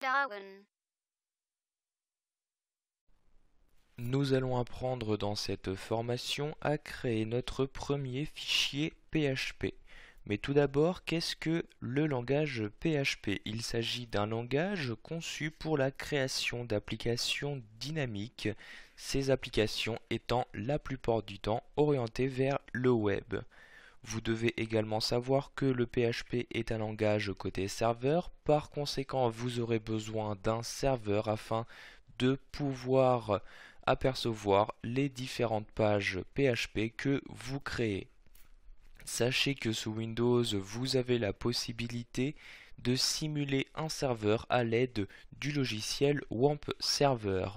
Darwin. Nous allons apprendre dans cette formation à créer notre premier fichier PHP. Mais tout d'abord, qu'est-ce que le langage PHP? Il s'agit d'un langage conçu pour la création d'applications dynamiques, ces applications étant la plupart du temps orientées vers le web. Vous devez également savoir que le PHP est un langage côté serveur, par conséquent vous aurez besoin d'un serveur afin de pouvoir apercevoir les différentes pages PHP que vous créez. Sachez que sous Windows, vous avez la possibilité de simuler un serveur à l'aide du logiciel WAMP Server.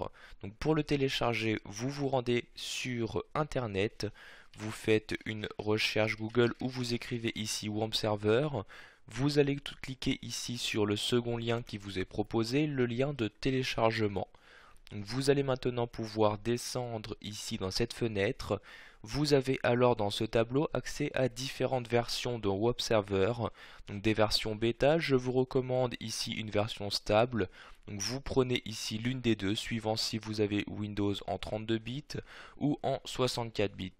Donc pour le télécharger, vous vous rendez sur Internet, vous faites une recherche Google où vous écrivez ici WAMP Server. Vous allez cliquer ici sur le second lien qui vous est proposé, le lien de téléchargement. Donc vous allez maintenant pouvoir descendre ici dans cette fenêtre. Vous avez alors dans ce tableau accès à différentes versions de Web Server, donc des versions bêta. Je vous recommande ici une version stable. Donc vous prenez ici l'une des deux, suivant si vous avez Windows en 32 bits ou en 64 bits.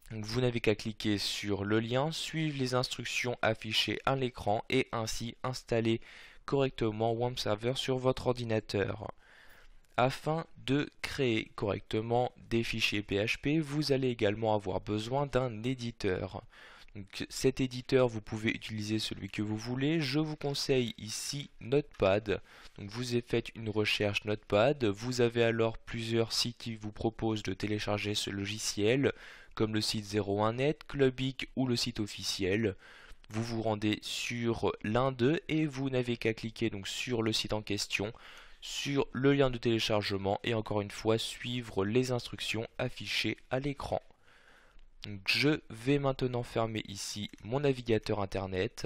Donc vous n'avez qu'à cliquer sur le lien, suivre les instructions affichées à l'écran et ainsi installer correctement WAMP Server sur votre ordinateur. Afin de créer correctement des fichiers PHP, vous allez également avoir besoin d'un éditeur. Donc, cet éditeur, vous pouvez utiliser celui que vous voulez. Je vous conseille ici Notepad. Donc, vous faites une recherche Notepad. Vous avez alors plusieurs sites qui vous proposent de télécharger ce logiciel, comme le site 01net, Clubic ou le site officiel. Vous vous rendez sur l'un d'eux et vous n'avez qu'à cliquer donc sur le site en question, sur le lien de téléchargement et encore une fois suivre les instructions affichées à l'écran. Je vais maintenant fermer ici mon navigateur internet.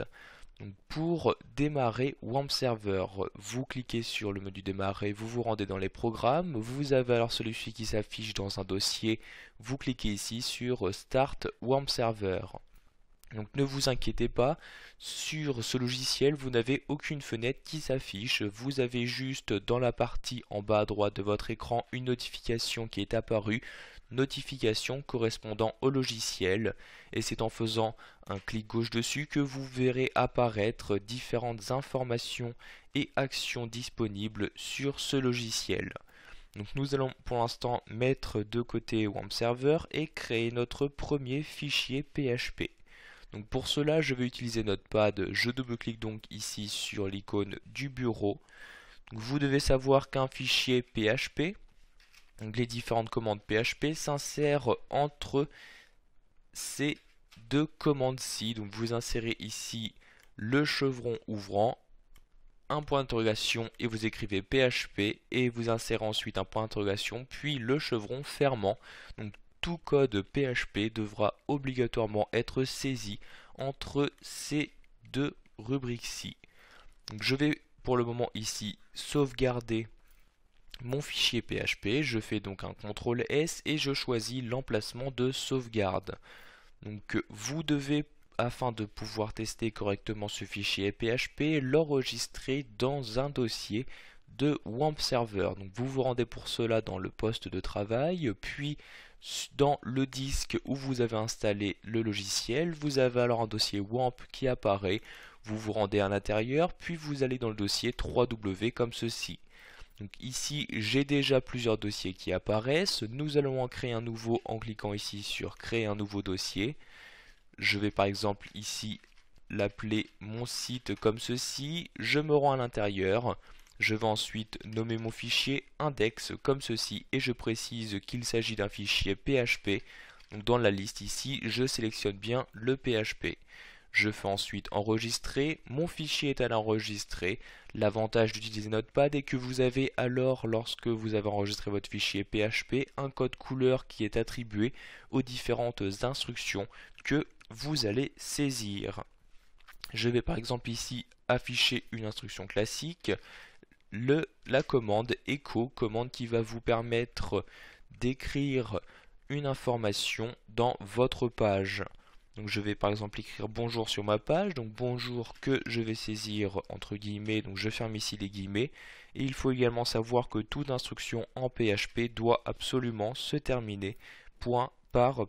Pour démarrer WAMP Server, vous cliquez sur le menu démarrer, vous vous rendez dans les programmes, vous avez alors celui qui s'affiche dans un dossier, vous cliquez ici sur Start WAMP Server. Donc ne vous inquiétez pas, sur ce logiciel vous n'avez aucune fenêtre qui s'affiche, vous avez juste dans la partie en bas à droite de votre écran une notification qui est apparue, notification correspondant au logiciel, et c'est en faisant un clic gauche dessus que vous verrez apparaître différentes informations et actions disponibles sur ce logiciel. Donc nous allons pour l'instant mettre de côté WAMP Server et créer notre premier fichier PHP. Donc pour cela, je vais utiliser Notepad. Je double-clique donc ici sur l'icône du bureau. Donc vous devez savoir qu'un fichier PHP, donc les différentes commandes PHP, s'insèrent entre ces deux commandes-ci. Donc vous insérez ici le chevron ouvrant, un point d'interrogation et vous écrivez PHP et vous insérez ensuite un point d'interrogation puis le chevron fermant. Donc tout code PHP devra obligatoirement être saisi entre ces deux rubriques-ci. Donc je vais pour le moment ici sauvegarder mon fichier PHP. Je fais donc un CTRL S et je choisis l'emplacement de sauvegarde. Donc vous devez, afin de pouvoir tester correctement ce fichier PHP, l'enregistrer dans un dossier de WAMP Server. Donc vous vous rendez pour cela dans le poste de travail, puis dans le disque où vous avez installé le logiciel, vous avez alors un dossier WAMP qui apparaît, vous vous rendez à l'intérieur, puis vous allez dans le dossier 3W comme ceci. Donc ici j'ai déjà plusieurs dossiers qui apparaissent, nous allons en créer un nouveau en cliquant ici sur créer un nouveau dossier. Je vais par exemple ici l'appeler mon site comme ceci, je me rends à l'intérieur, je vais ensuite nommer mon fichier index comme ceci et je précise qu'il s'agit d'un fichier PHP. Donc dans la liste ici, je sélectionne bien le PHP. Je fais ensuite enregistrer, mon fichier est à l'enregistrer. L'avantage d'utiliser Notepad est que vous avez alors, lorsque vous avez enregistré votre fichier PHP, un code couleur qui est attribué aux différentes instructions que vous allez saisir. Je vais par exemple ici afficher une instruction classique, la commande echo, commande qui va vous permettre d'écrire une information dans votre page. Donc je vais par exemple écrire bonjour sur ma page, donc bonjour que je vais saisir entre guillemets, donc je ferme ici les guillemets. Et il faut également savoir que toute instruction en PHP doit absolument se terminer par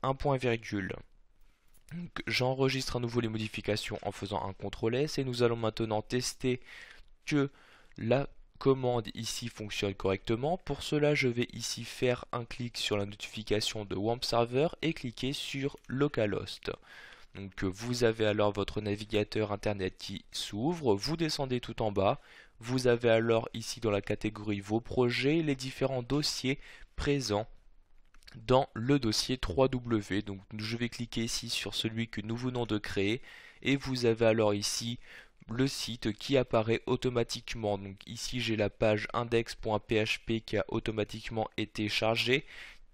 un point virgule. J'enregistre à nouveau les modifications en faisant un CTRL S et nous allons maintenant tester que la commande ici fonctionne correctement. Pour cela, je vais ici faire un clic sur la notification de WAMP Server et cliquer sur Localhost. Donc vous avez alors votre navigateur internet qui s'ouvre, vous descendez tout en bas, vous avez alors ici dans la catégorie vos projets les différents dossiers présents dans le dossier 3W. Donc je vais cliquer ici sur celui que nous venons de créer et vous avez alors ici le site qui apparaît automatiquement. Donc ici j'ai la page index.php qui a automatiquement été chargée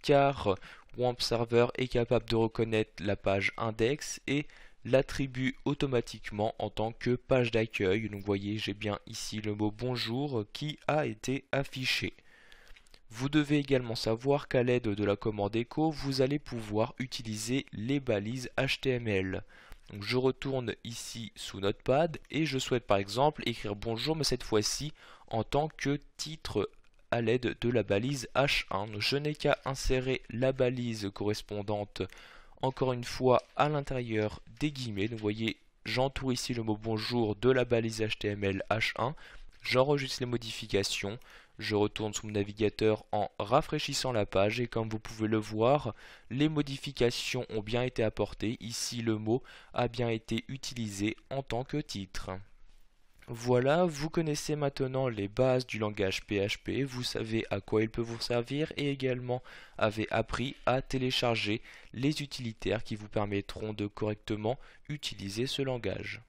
car WAMP Server est capable de reconnaître la page index et l'attribue automatiquement en tant que page d'accueil. Donc vous voyez, j'ai bien ici le mot bonjour qui a été affiché. Vous devez également savoir qu'à l'aide de la commande echo, vous allez pouvoir utiliser les balises HTML. Donc je retourne ici sous Notepad et je souhaite par exemple écrire bonjour, mais cette fois-ci en tant que titre à l'aide de la balise H1. Donc je n'ai qu'à insérer la balise correspondante encore une fois à l'intérieur des guillemets. Donc vous voyez, j'entoure ici le mot bonjour de la balise HTML H1. J'enregistre les modifications, je retourne sous mon navigateur en rafraîchissant la page et comme vous pouvez le voir, les modifications ont bien été apportées. Ici, le mot a bien été utilisé en tant que titre. Voilà, vous connaissez maintenant les bases du langage PHP, vous savez à quoi il peut vous servir et également avez appris à télécharger les utilitaires qui vous permettront de correctement utiliser ce langage.